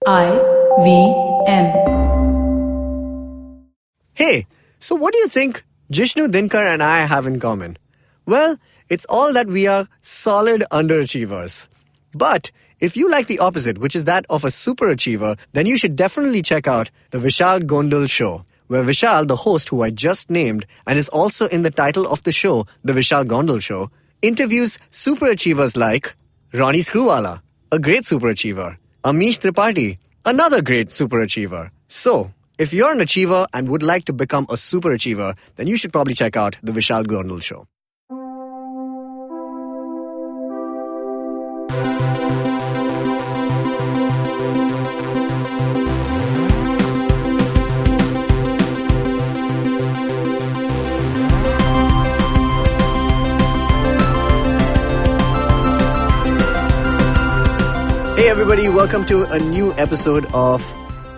I-V-M. Hey, so what do you think Jishnu, Dinkar and I have in common? Well, it's all that we are solid underachievers. But if you like the opposite, which is that of a superachiever, then you should definitely check out the Vishal Gondal Show, where Vishal, the host who I just named and is also in the title of the show, The Vishal Gondal Show, interviews superachievers like Ronnie Screwwala, a great superachiever, Amish Tripathi, another great superachiever. So, if you're an achiever and would like to become a superachiever, then you should probably check out The Vishal Gondal Show. Hey everybody, welcome to a new episode of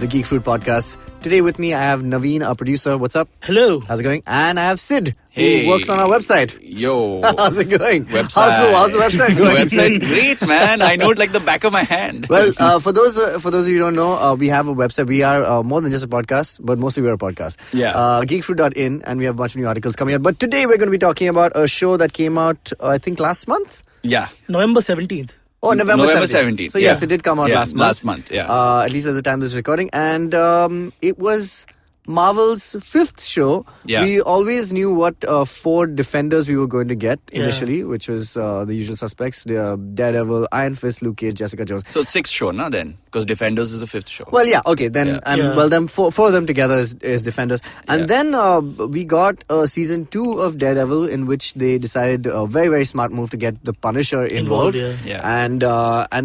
the Geek Fruit podcast. Today with me I have Naveen, our producer. What's up? Hello. How's it going? And I have Sid, Hey. who works on our website. Yo. How's it going? Website. How's the website going? The website's great, man. I know it like the back of my hand. Well, for those of you who don't know, we have a website. We are more than just a podcast, but mostly we're a podcast. Yeah. Geekfruit.in, and we have a bunch of new articles coming out. But today we're going to be talking about a show that came out, I think, last month? Yeah. November 17th. Oh, November 17th. So yes, Yeah. it did come out Yeah, last month. last month, yeah. At least at the time of this recording. And it was Marvel's fifth show. Yeah. We always knew what four defenders we were going to get Yeah. initially, which was the usual suspects, Daredevil, Iron Fist, Luke Cage, Jessica Jones. So sixth show, na then? Because Defenders is the fifth show. Well, yeah, okay, then, Yeah. and Yeah. well, then four of them together is Defenders. And Yeah. then we got season 2 of Daredevil, in which they decided a very, very smart move to get the Punisher involved. Yeah. And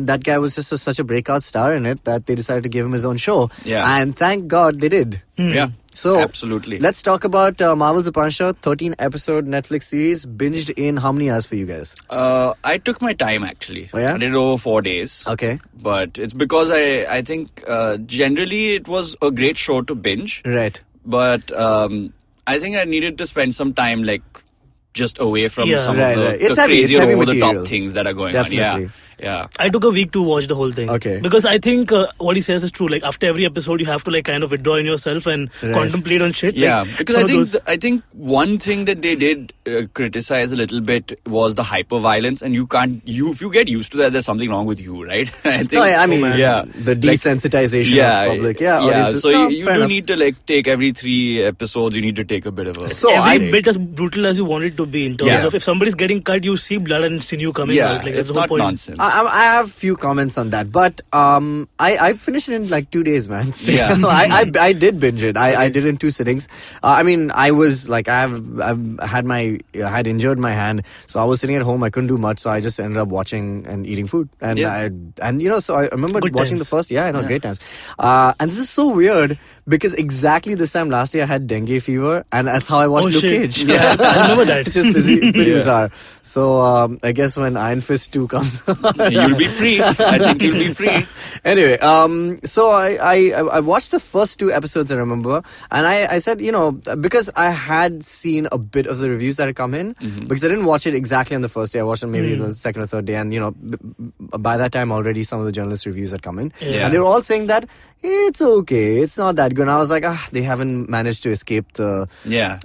that guy was just such a breakout star in it that they decided to give him his own show. Yeah. And thank God they did. Yeah. So, absolutely. Let's talk about Marvel's The Punisher, 13-episode Netflix series, binged in how many hours for you guys? I took my time actually. Oh, yeah? I did it over 4 days. Okay. But it's because I think generally it was a great show to binge. Right. But I think I needed to spend some time like just away from Yeah. some Right, of the, right. It's the heavy, it's crazier heavy over the material. top things that are going Definitely. on. Yeah. I took a week to watch the whole thing. Okay. Because I think what he says is true. Like after every episode, you have to like kind of withdraw in yourself and Right. contemplate on shit. Yeah, Like, because some of those- I think one thing that they did criticize a little bit was the hyper violence, and if you get used to that, there's something wrong with you, right? I think. No, I mean, yeah, the desensitization of public. Yeah, audiences. So No, you fair do enough. need to like take every 3 episodes. You need to take a bit of a. So every I- bit as brutal as you want it to be in terms Yeah. of if somebody's getting cut, you see blood and sinew coming yeah, out. Like that's it's the whole not point. nonsense. I have few comments on that, but I finished it in like 2 days, man. Yeah. I did binge it. I did it in 2 sittings. I mean, I was like, I had injured my hand, so I was sitting at home. I couldn't do much, so I just ended up watching and eating food. And Yeah. so I remember Good watching times. the first. Yeah, I know, great times. And this is so weird because exactly this time last year I had dengue fever, and that's how I watched Oh, Luke shit. Cage. Yeah, I remember that. Which is pretty Yeah. bizarre. So I guess when Iron Fist 2 comes, You'll be free. I think you'll be free. Anyway, so I watched the first 2 episodes, I remember, and I said, because I had seen a bit of the reviews that had come in, because I didn't watch it exactly on the first day. I watched it maybe the second or third day, and by that time already some of the journalist reviews had come in, Yeah. and they were all saying that it's okay, it's not that good. And I was like, they haven't managed to escape the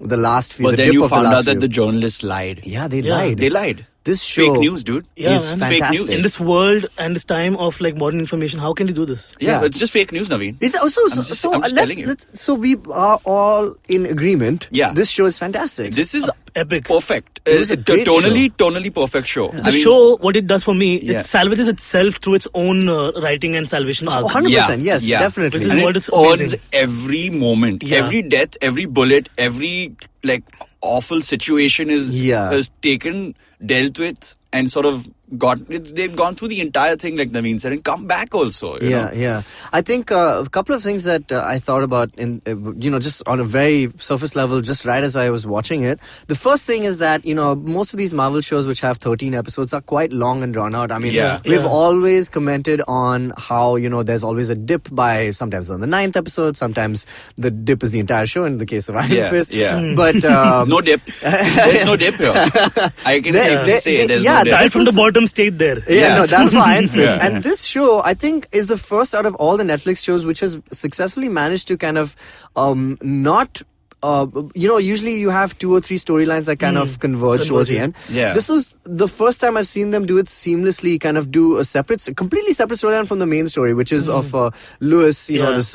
last few. But the then dip you of the found last out that few. the journalists lied. Yeah, they Yeah. lied. They lied. This show Fake news, dude. Yeah, is man. Fake fantastic. news. In this world and this time of like modern information, how can you do this? Yeah, Yeah. it's just fake news, Naveen. Is that, so I'm just telling you. so we are all in agreement. Yeah. This show is fantastic. This is Epic. perfect. It was a great tonally perfect show. The show, what it does for me, Yeah. it salvages itself through its own writing and salvation arc. 100%, yes, definitely. Which is And what it is earns amazing. every moment, Yeah. every death, every bullet, every like awful situation is taken, dealt with, and sort of they've gone through the entire thing, like Naveen said, and come back also. You know? Yeah. I think a couple of things that I thought about in, just on a very surface level, just right as I was watching it. The first thing is that, most of these Marvel shows which have 13 episodes are quite long and drawn out. I mean, Yeah. we've Yeah. always commented on how, there's always a dip by sometimes on the 9th episode, sometimes the dip is the entire show in the case of Iron Yeah, Fist. yeah. But, No dip. There's no dip here. I can safely say there's no dip. Start from the bottom them stayed there. Yeah, no, that's fine. Yeah. And this show, I think, is the first out of all the Netflix shows which has successfully managed to kind of not... usually you have 2 or 3 storylines that kind of converge towards the end. Yeah. This was the first time I've seen them do it seamlessly, kind of do a completely separate storyline from the main story, which is of Lewis, this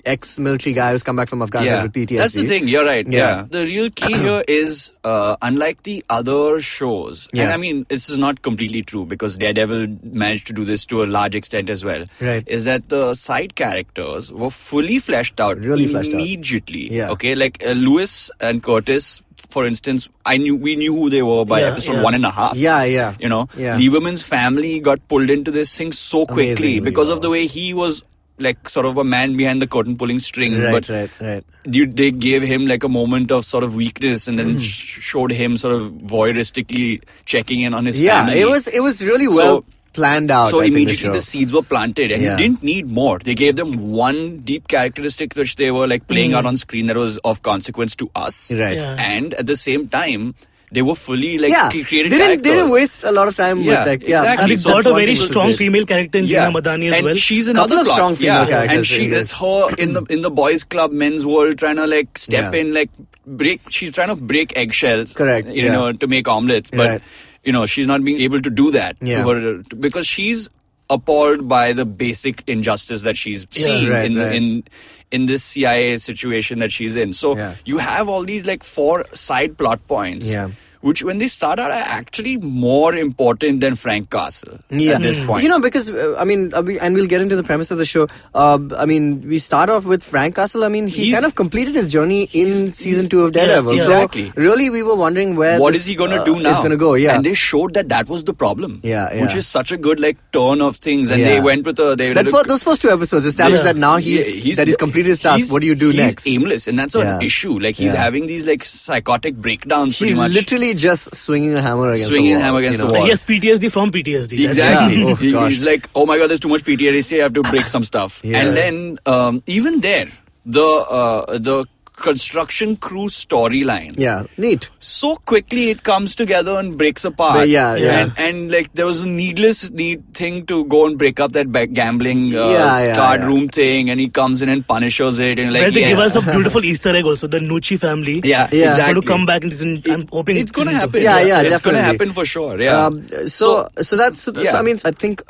ex-military guy who's come back from Afghanistan with PTSD. That's the thing, you're right. Yeah. The real key here is, unlike the other shows, and I mean, this is not completely true because Daredevil managed to do this to a large extent as well, right. is that the side characters were fully fleshed out immediately. Yeah. Okay, like Lewis and Curtis, for instance, we knew who they were by episode 1.5. Yeah. Lieberman's family got pulled into this thing so quickly because of the way he was like sort of a man behind the curtain pulling strings. Right. They gave him like a moment of sort of weakness and then showed him sort of voyeuristically checking in on his family. Yeah, it was really well planned out. So I immediately the seeds were planted and you didn't need more. They gave them one deep characteristic which they were like playing out on screen that was of consequence to us. Right. Yeah. And at the same time, they were fully like created they characters. didn't waste a lot of time with like exactly. And we So got a very strong female character in Gina Madani as and well. she's another Couple of strong female characters. And it's her in the boys club, men's world, trying to like step in, like break. She's trying to break eggshells, correct? You know, to make omelets, but you know, she's not being able to do that to her, because she's appalled by the basic injustice that she's seeing in this CIA situation that she's in. So you have all these like 4 side plot points. Which, when they start out, are actually more important than Frank Castle at this point. You know, because, and we'll get into the premise of the show. We start off with Frank Castle. I mean, he kind of completed his journey in season 2 of Daredevil. Exactly. So, really, we were wondering what is he going to do now? Is going to go, And they showed that was the problem. Which is such a good, like, turn of things. And they went with those first 2 episodes established that now he's completed his task. What do you do next? He's aimless, and that's an issue. Like, he's having these, like, psychotic breakdowns pretty much. He's literally just swinging a hammer against the wall. He has PTSD from PTSD. Exactly. He's like, oh my god, there's too much PTSD, I have to break some stuff. And then, even there, the construction crew storyline. Neat. So quickly it comes together and breaks apart. And like there was a needless thing to go and break up that gambling card room thing, and he comes in and punishes it. And like, where they give us a beautiful Easter egg also, the Nucci family. Exactly. It's going to come back and I'm hoping it's going to happen. It's going to happen for sure. So I mean, I think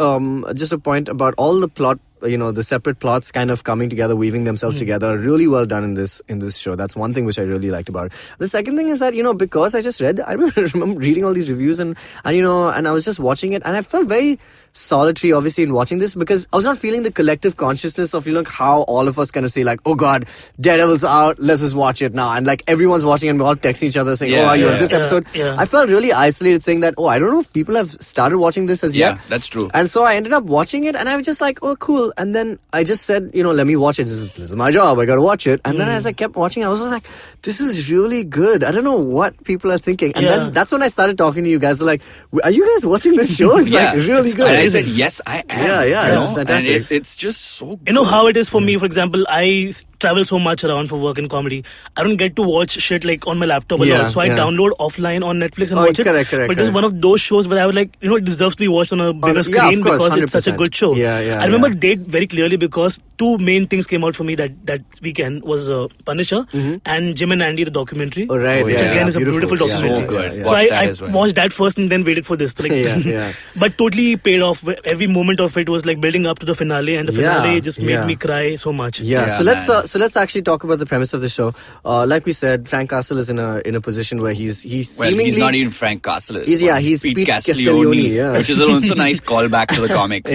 just a point about all the plot. The separate plots kind of coming together, weaving themselves together. Really well done in this show. That's one thing which I really liked about it. The second thing is that, because I just read, I remember reading all these reviews and I was just watching it, and I felt very solitary, obviously, in watching this, because I was not feeling the collective consciousness of, how all of us kind of say, like, oh God, Daredevil's out, let's just watch it now. And like everyone's watching and we're all texting each other saying, are you on this episode? I felt really isolated, saying that, I don't know if people have started watching this as yet. Yeah, that's true. And so I ended up watching it and I was just like, oh, cool. And then I just said, let me watch it. This is my job. I got to watch it. And then as I kept watching, I was just like, this is really good. I don't know what people are thinking. And then that's when I started talking to you guys. Like, are you guys watching this show? It's like really good. And I said, yes, I am. It's fantastic. And it's just so good. You know how it is for me, for example, I travel so much around for work and comedy. I don't get to watch shit like on my laptop a lot. So I download offline on Netflix and watch it. Correct. But it's one of those shows where I was like, it deserves to be watched on a bigger screen course, because 100%. it's such a good show. I remember date very clearly because 2 main things came out for me that weekend was Punisher and Jim and Andy, the documentary. Which again is a beautiful documentary. So good. So I watched that first and then waited for this. But totally paid off. Every moment of it was like building up to the finale, and the finale just made me cry so much. So let's actually talk about the premise of the show. Like we said, Frank Castle is in a position where he's seemingly, he's not even Frank Castle. He's Pete Castiglione, which is also a nice callback to the comics.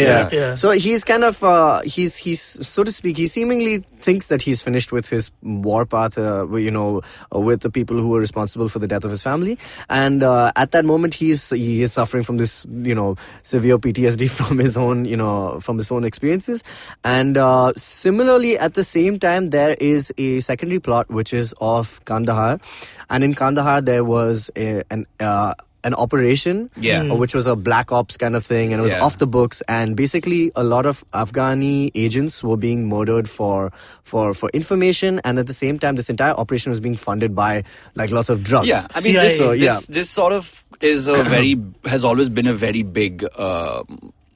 So he's kind of he's so to speak, he seemingly thinks that he's finished with his war path, with the people who were responsible for the death of his family, and at that moment he is suffering from this severe PTSD from his own experiences. And similarly, at the same time, there is a secondary plot which is of Kandahar, and in Kandahar there was an operation, which was a black ops kind of thing, and it was off the books. And basically, a lot of Afghani agents were being murdered for information, and at the same time, this entire operation was being funded by like lots of drugs. Yeah, I mean, this sort of is has always been a very big.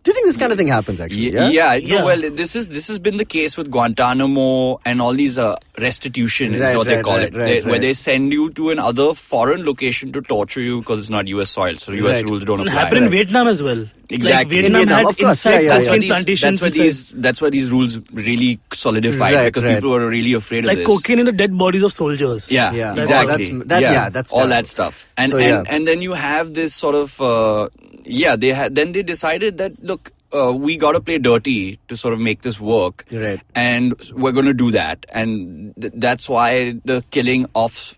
Do you think this kind of thing happens actually? No, well, this has been the case with Guantanamo and all these restitution is what they call it, where they send you to another foreign location to torture you because it's not US soil, so US rules don't apply. It happened in Vietnam as well. Exactly. Like Vietnam had inside plantations. That's why these rules really solidified because people were really afraid of this. Like cocaine in the dead bodies of soldiers. Yeah, exactly. That's all that stuff. And then you have this sort of then they decided that look, we got to play dirty to sort of make this work, and we're going to do that, and that's why the killing of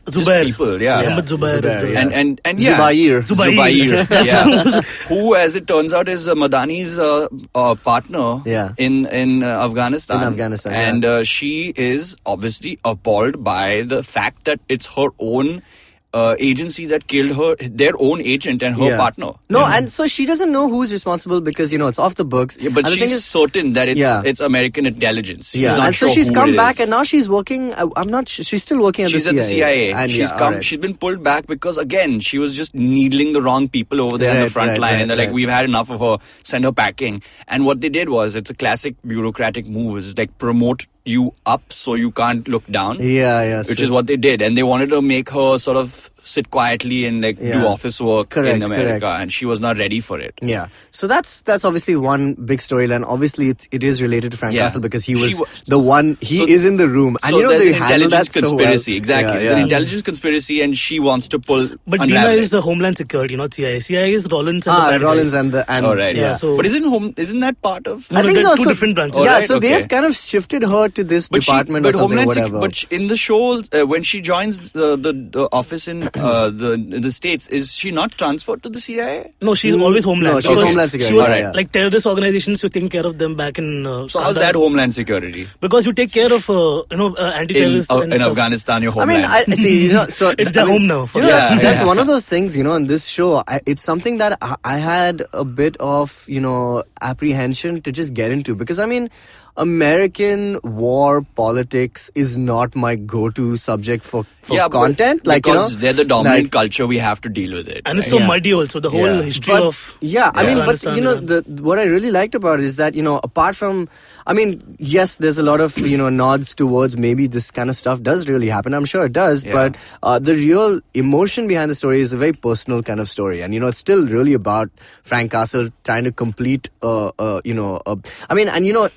Zubair. People, Zubair. And Zubair. Who, as it turns out, is Madani's partner in Afghanistan. And she is obviously appalled by the fact that it's her own agency that killed their own agent and her partner. No, and so she doesn't know who's responsible because, it's off the books. Yeah, but she's certain that it's American intelligence. She's not and sure so she's who come it back is. and now she's working, I'm not sure, she's still working at the CIA. She's at the CIA. And she's been pulled back because, again, she was just needling the wrong people over there on the front line. And they're like, we've had enough of her, send her packing. And what they did was, it's a classic bureaucratic move. It's like promote you up so you can't look down. Which is what they did. And they wanted to make her sort of sit quietly and do office work in America, and she was not ready for it. Yeah, so that's obviously one big storyline. Obviously, it is related to Frank Castle because he was the one. He is in the room, and so there's they an handle that conspiracy. So well. Exactly, there's an intelligence conspiracy, and she wants to pull. But Dina is the Homeland Security, not CIA. CIA is Rollins and Rollins and So, but isn't that part of? I think there are two different branches. So they've kind of shifted her to this department or something, whatever. But in the show, when she joins the office in the States, is she not transferred to the CIA? No, she's always Homeland. No, she's Homeland Security. She was like terrorist organizations, she was taking care of them back in. So how's that Homeland Security? Because you take care of anti-terrorists in Afghanistan, your homeland. I mean, I see. So it's their home now. That's one of those things. In this show, it's something that I had a bit of apprehension to just get into because I mean, American war politics is not my go-to subject for content. Because they're the dominant culture, we have to deal with it. And it's so muddy also, the whole history of... I mean, but what I really liked about it is that, apart from... I mean, yes, there's a lot of, nods towards maybe this kind of stuff does really happen. I'm sure it does. Yeah. But the real emotion behind the story is a very personal kind of story. And, it's still really about Frank Castle trying to complete,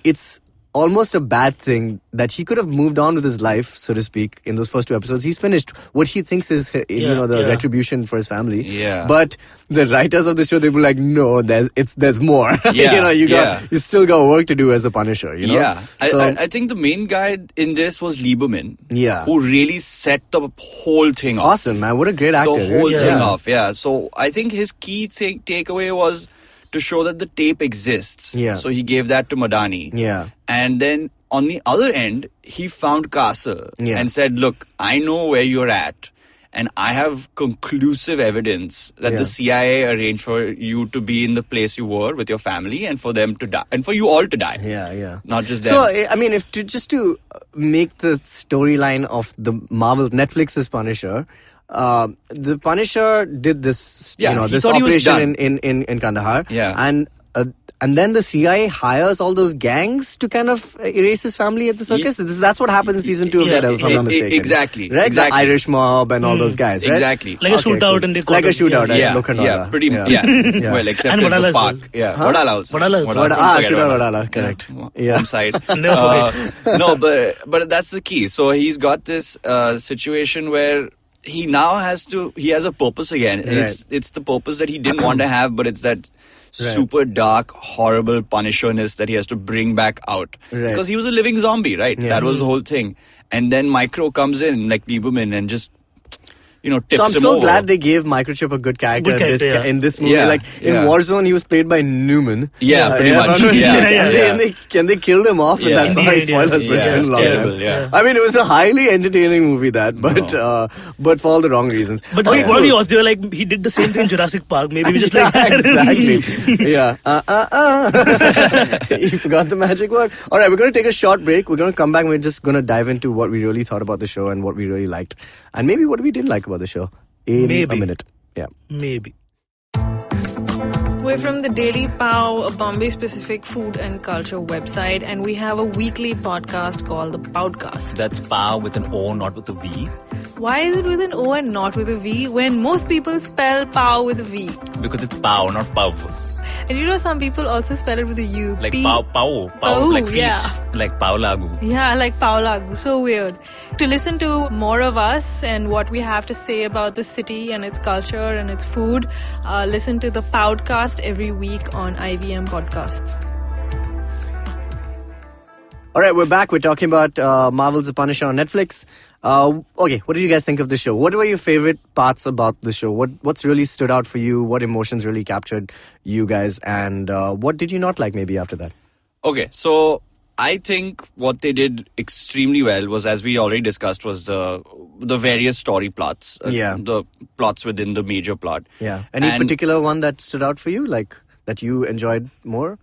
it's almost a bad thing that he could have moved on with his life, so to speak, in those first two episodes. He's finished what he thinks is, the retribution for his family. Yeah. But the writers of the show, they were like, no, there's more. Yeah. You still got work to do as a Punisher, Yeah. So, I think the main guy in this was Lieberman. Yeah. Who really set the whole thing off. Awesome, man. What a great actor. The whole thing off, So I think his key takeaway was to show that the tape exists. Yeah. So he gave that to Madani. Yeah. And then on the other end, he found Castle and said, look, I know where you're at. And I have conclusive evidence that the CIA arranged for you to be in the place you were with your family and for them to die. And for you all to die. Yeah. Not just them. So, I mean, just to make the storyline of the Marvel Netflix's Punisher... the Punisher did this, this operation in Kandahar, and then the CIA hires all those gangs to kind of erase his family at the circus. That's what happens in season 2 of Daredevil, if I'm not mistaken. Exactly, right? Exactly. The Irish mob and all those guys, right? Exactly, like a shootout, and they like a shootout, pretty much. Yeah. Well, except in the park. Yeah, Wadala also. Shootout Wadala, correct. Yeah, home side. Never forget. No, but that's the key. So he's got this situation where he now has a purpose again. And it's the purpose that he didn't want to have, but it's that super dark, horrible Punisherness that he has to bring back out. Because he was a living zombie, right? Yeah. That was the whole thing. And then Micro comes in, like Lieberman, and just tips so I'm him so over. glad they gave Microchip a good character, in this movie. Yeah, like in Warzone, he was played by Newman. Yeah, pretty much. And they killed him off. And that's sorry, spoilers, but it's been a long terrible, time. I mean, it was a highly entertaining movie, but for all the wrong reasons. But what was they were like, he did the same thing in Jurassic Park. Maybe we just like that. Exactly. Yeah. You forgot the magic word. All right, we're going to take a short break. We're going to come back and we're just going to dive into what we really thought about the show and what we really liked. And maybe what we didn't like about the show in a minute. Yeah. Maybe. We're from the Daily Pow, a Bombay-specific food and culture website, and we have a weekly podcast called The Powdcast. That's Pow with an O, not with a V. Why is it with an O and not with a V when most people spell Pow with a V? Because it's Pow, not powerful. And some people also spell it with a U. Like Pow, like feet. Yeah. Like Pow Lagu. Yeah, like Pow Lagu. So weird. To listen to more of us and what we have to say about the city and its culture and its food, listen to the Powdcast every week on IVM Podcasts. All right, we're back. We're talking about Marvel's The Punisher on Netflix. Okay, what did you guys think of the show? What were your favorite parts about the show? What's really stood out for you? What emotions really captured you guys? And what did you not like maybe after that? Okay, so I think what they did extremely well was, as we already discussed, was the various story plots. The plots within the major plot. Yeah. Any particular one that stood out for you, like that you enjoyed more?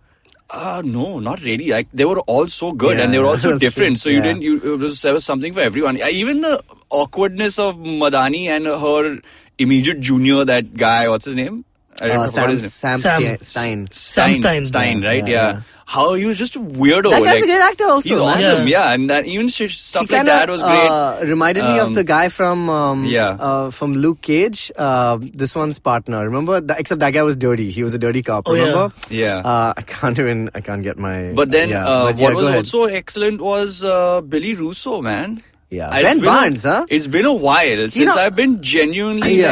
No, not really. Like, they were all so good and they were all so different. True. So there was something for everyone. Even the awkwardness of Madani and her immediate junior, that guy, what's his name? Sam Stein, right? Yeah. How he was just a weirdo. That guy's a great actor also. He's awesome, and that even stuff like that was great. Reminded me of the guy from Luke Cage, this one's partner. Remember? Except that guy was dirty. He was a dirty cop. Remember? Yeah. I can't get my. But then, what was also excellent was Billy Russo, man. Yeah. Ben Barnes, huh? It's been a while since I've been genuinely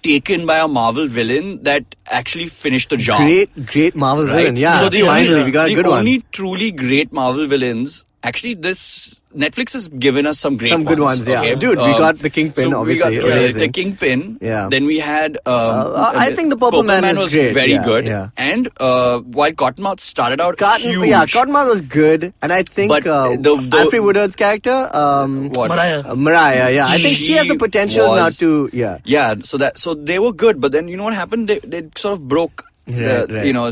taken by a Marvel villain that actually finished the job. Great Marvel villain. Yeah. So finally, we got a good one. The only truly great Marvel villains. Actually, this Netflix has given us some good ones. Yeah, okay? Dude, we got the Kingpin. So obviously, we got the Kingpin. Yeah. Then we had. I think the Purple Man was great. Very good. Yeah. And while Cottonmouth started out huge. Yeah, Cottonmouth was good, and I think Alfred Woodard's character, Mariah. Yeah, I think she has the potential now to. Yeah. Yeah. So they were good, but then you know what happened? They sort of broke. Right.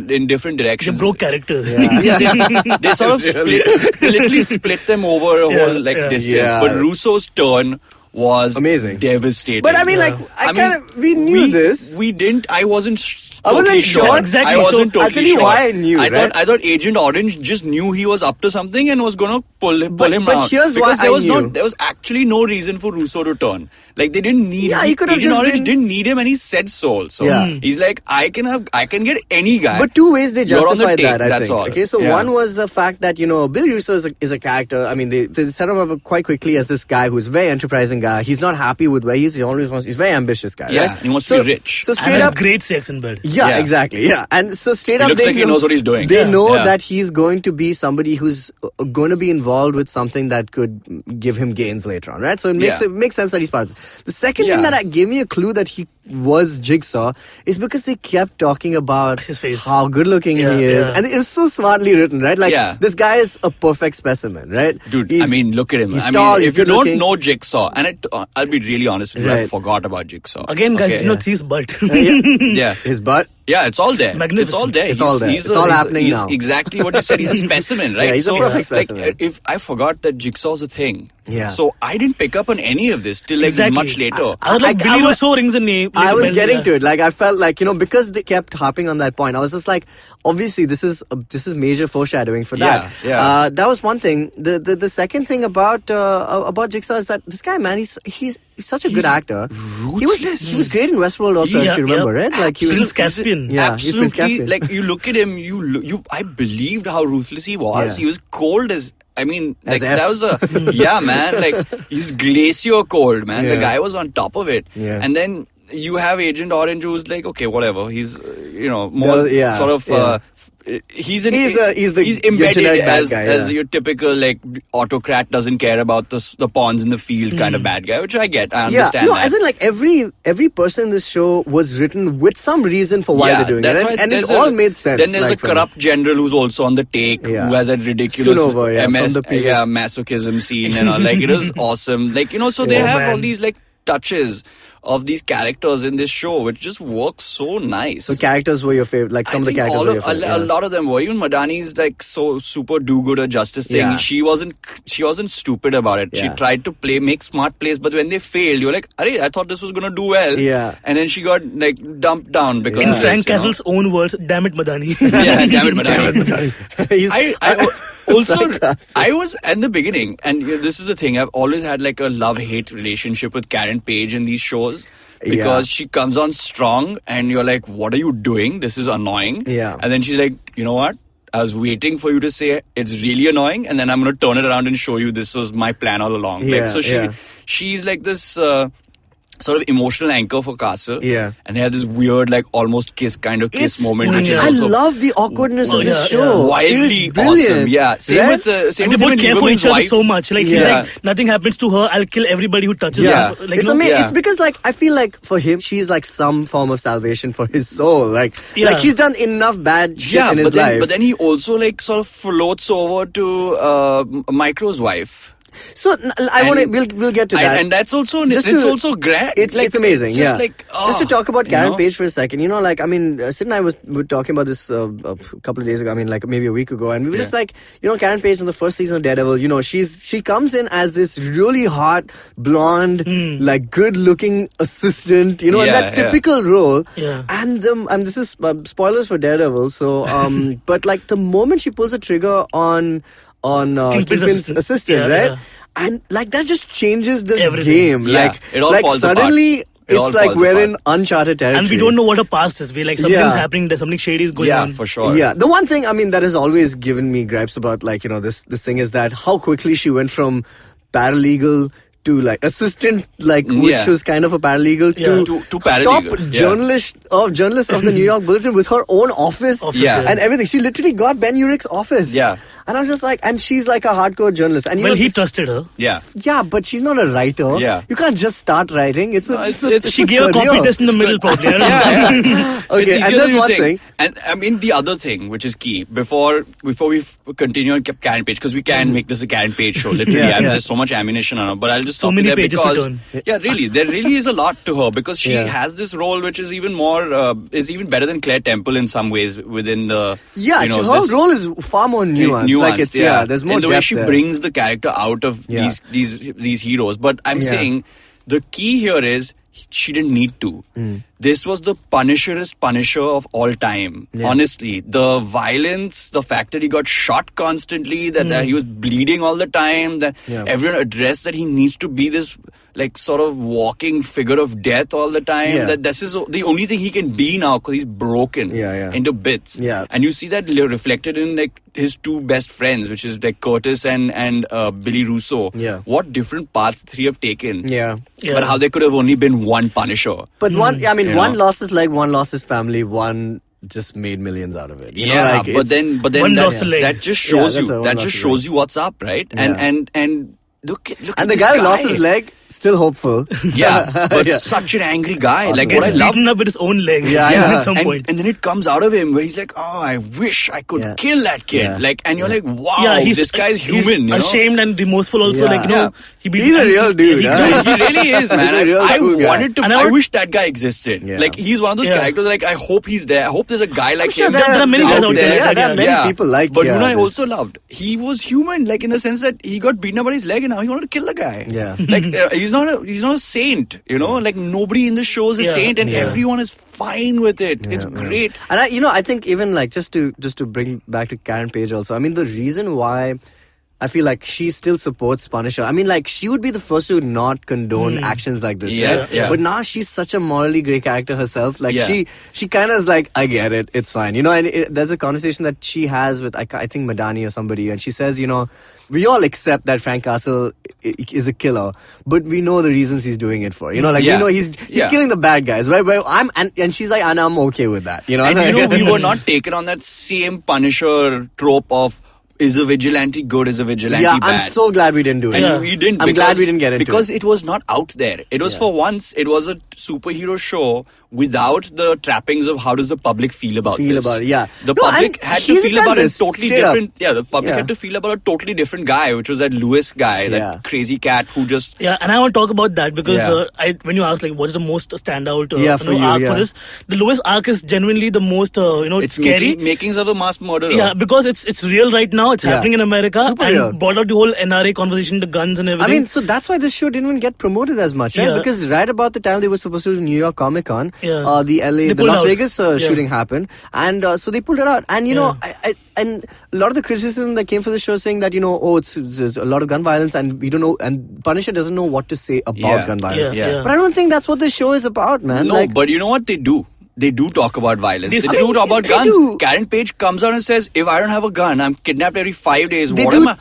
In different directions. They broke characters. They sort of split. They literally split them over a whole distance. Yeah. But Russo's turn was amazing, devastating. But I mean, we knew this. We didn't. I wasn't sure. Exactly. I wasn't totally I'll tell you sure. why I knew. I thought Agent Orange just knew he was up to something and was gonna pull him down. But here's because why there was actually no reason for Russo to turn. Like, they didn't need. Yeah, he could have Agent Orange didn't need him, and he said so. So he's like, I can get any guy. But two ways they justified that. I that's think. all. Okay, so one was the fact that Bill Russo is a character. I mean, they set him up quite quickly as this guy who's a very enterprising guy. He's not happy with where he's. He's a very ambitious guy. Yeah, right? he wants to be rich. So straight up, great sex in bed. Yeah, exactly. Yeah, and so straight up, looks like he knows what he's doing. They know that he's going to be somebody who's going to be involved with something that could give him gains later on, right? So it makes sense that he's part of this. The second thing that gave me a clue that he was Jigsaw is because they kept talking about his face, how good looking he is, and it's so smartly written, right? Like this guy is a perfect specimen, right? Dude, I mean, look at him. He's tall, if you don't know Jigsaw, and I'll be really honest with you, I forgot about Jigsaw. Again, guys, did not see his butt. His butt. Yeah, it's all there. Magnificent. It's all there. It's all there. It's all happening now. Exactly what you said. He's a specimen, right? Yeah, he's a perfect specimen. Like, if I forgot that Jigsaw's a thing. Yeah. So I didn't pick up on any of this till much later. I was like, Billy Russo rings a name. I was getting to it. Like, I felt like, because they kept harping on that point. I was just like, obviously this is major foreshadowing for that. Yeah. That was one thing. The second thing about Jigsaw is that this guy, man, he's such a good actor. Ruthless. He was great in Westworld also, if you remember, right? Like, he was Prince Caspian. Yeah, absolutely. Like, you look at him, I believed how ruthless he was. He was cold as. I mean, like, that was man. Like, he's glacier cold, man. The guy was on top of it. Yeah. And then you have Agent Orange, who's like, okay, whatever. He's, more he's embedded as your typical like autocrat, doesn't care about the pawns in the field kind of bad guy, which I get. I understand. No, as in like every person in this show was written with some reason for why they're doing it, and it all made sense. Then there's a corrupt general who's also on the take, who has a ridiculous masochism scene and all. Like it was awesome. Like so they have all these like touches of these characters in this show, which just works so nice. So characters were your favorite? Like some of the characters were your favorite? A lot of them were. Even Madani's like so super do-gooder justice thing. Yeah. She wasn't stupid about it. Yeah. She tried to make smart plays, but when they failed, you're like, I thought this was gonna do well. Yeah. And then she got like dumped down because in Frank Castle's own words, damn it, Madani. Yeah, damn it, Madani. I was at the beginning, and this is the thing, I've always had like a love-hate relationship with Karen Page in these shows, because she comes on strong and you're like, what are you doing? This is annoying. Yeah. And then she's like, you know what? I was waiting for you to say it's really annoying, and then I'm going to turn it around and show you this was my plan all along. Yeah, like, so she's like this sort of emotional anchor for Castle. Yeah. And they had this weird, like, almost kiss moment. Which is I love the awkwardness of this show. Wildly awesome. Yeah. Same with they both care for each other so much. Like, he's like, nothing happens to her, I'll kill everybody who touches her. Like, it's amazing. It's because, like, I feel like for him, she's like some form of salvation for his soul. Like he's done enough bad shit in his life. But then he also, like, sort of floats over to Micro's wife. So we'll get to that, and that's also also great. It's amazing. Just to talk about Karen Page for a second, like, I mean, Sid and I were talking about this a couple of days ago. I mean, like maybe a week ago, and we were just like, Karen Page in the first season of Daredevil, she comes in as this really hot blonde, like good-looking assistant, in that typical role. Yeah. And this is spoilers for Daredevil. So, but like the moment she pulls the trigger on Kingpin's assistant, right? Yeah. And like that just changes the game. Yeah. Like it all falls suddenly apart. It's like we're in uncharted territory. And we don't know what her past is. We're like, something's happening, there's something shady is going on. Yeah, for sure. Yeah. The one thing, I mean, that has always given me gripes about, like, this thing is that how quickly she went from paralegal to like assistant, like which was kind of a paralegal to paralegal. Top journalist of the New York Bulletin with her own office and everything. She literally got Ben Urich's office. Yeah. And I was just like, and she's like a hardcore journalist. And he trusted her. Yeah. Yeah, but she's not a writer. Yeah. You can't just start writing. She gave a copy test in the middle, probably. Okay, and that's one thing. And I mean, the other thing, which is key, before we continue on Karen Page, because we can make this a Karen Page show, literally. There's so much ammunition on her. But I'll just stop there because, really, there really is a lot to her, because she has this role which is even more, is even better than Claire Temple in some ways within the. Yeah, her role is far more nuanced. Like it's there's more in the way she there. Brings the character out of these heroes. But I'm saying the key here is she didn't need to. This was the Punisherest Punisher of all time. Honestly, the violence, the fact that he got shot constantly, that he was bleeding all the time, that everyone addressed that he needs to be this like sort of walking figure of death all the time. That this is the only thing he can be now, because he's broken into bits. And you see that reflected in like his two best friends, which is like Curtis and Billy Russo. What different paths the three have taken. But how there could have only been one Punisher. But one lost his leg, one lost his family, one just made millions out of it. But then that just shows you what's up, right? And look at the guy who lost his leg, still hopeful. But such an angry guy. Awesome. Like what I love, beaten up with his own leg. At some point, and then it comes out of him where he's like, "Oh, I wish I could kill that kid." Like, and you're like, "Wow, this guy's human." He's ashamed and remorseful also. Like, he's a real dude. He really is, man. I wish that guy existed. Like, he's one of those characters. Like, I hope he's there. I hope there's a guy like him. There are many guys out there. There are many people like. But I also loved. He was human, like in the sense that he got beaten up by his leg, and now he wanted to kill the guy. Like, he's not a saint, like nobody in the show is a saint, and everyone is fine with it. It's great. And I think even like just to bring back to Karen Page also, I mean, the reason why I feel like she still supports Punisher. I mean, like, she would be the first to not condone actions like this, right? Yeah. But now she's such a morally great character herself. Like, Yeah. she kind of is like, I get it, it's fine. You know, and there's a conversation that she has with, I think, Madani or somebody, and she says, you know, we all accept that Frank Castle is a killer, but we know the reasons he's doing it for. You know, like, we know he's killing the bad guys. And she's like, and I'm okay with that. You know, and you know, we were not taken on that same Punisher trope of is a vigilante good, is a vigilante bad. I'm so glad we didn't do it. And we didn't. I'm glad we didn't get into it. Because it was not out there. It was for once, it was a superhero show without the trappings of how does the public feel about this. The public had to feel about a totally different... Yeah, the public had to feel about a totally different guy, which was that Lewis guy, that crazy cat who just... Yeah, and I want to talk about that because when you ask, like, what's the most standout arc for this, the Lewis arc is genuinely the most, it's scary. Makings of a mass murderer. Yeah, because it's real right now. It's happening in America. Super and real. Brought out the whole NRA conversation, the guns and everything. I mean, so that's why this show didn't even get promoted as much, right? Because right about the time they were supposed to do New York Comic Con, the Las Vegas shooting happened, and so they pulled it out. And you know, and a lot of the criticism that came for the show saying that, you know, it's a lot of gun violence, and we don't know, and Punisher doesn't know what to say about gun violence. But I don't think that's what the show is about, man. No, but you know what they do? They do talk about violence. They do talk about guns. Karen Page comes out and says, if I don't have a gun, I'm kidnapped every 5 days. How am I